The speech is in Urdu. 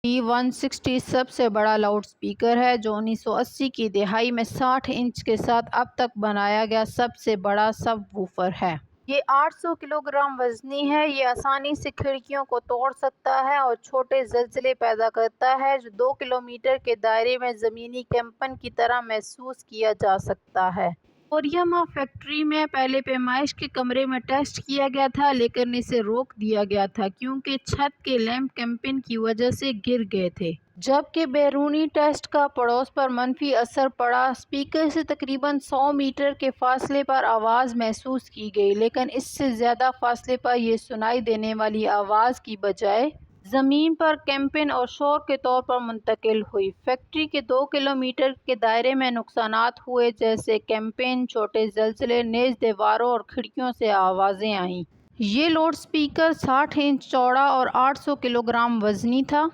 T160 سب سے بڑا لاؤڈ سپیکر ہے جو 1980 کی دہائی میں 60 انچ کے ساتھ اب تک بنایا گیا سب سے بڑا سب ووفر ہے۔ یہ 800 کلو گرام وزنی ہے۔ یہ آسانی سے کھڑکیوں کو توڑ سکتا ہے اور چھوٹے زلزلے پیدا کرتا ہے جو 2 کلومیٹر کے دائرے میں زمینی کمپن کی طرح محسوس کیا جا سکتا ہے۔ توریاما فیکٹری میں پہلے پیمائش کے کمرے میں ٹیسٹ کیا گیا تھا لیکن اسے روک دیا گیا تھا کیونکہ چھت کے لیمپ کمپن کی وجہ سے گر گئے تھے۔ جبکہ بیرونی ٹیسٹ کا پڑوس پر منفی اثر پڑا۔ سپیکر سے تقریباً 100 میٹر کے فاصلے پر آواز محسوس کی گئی لیکن اس سے زیادہ فاصلے پر یہ سنائی دینے والی آواز کی بجائے زمین پر کمپن اور شور کے طور پر منتقل ہوئی۔ فیکٹری کے 2 کلومیٹر کے دائرے میں نقصانات ہوئے جیسے کمپن، چھوٹے زلزلے، نیز دیواروں اور کھڑکیوں سے آوازیں آئیں۔ یہ لاؤڈ سپیکر 60 انچ چوڑا اور 800 کلو گرام وزنی تھا۔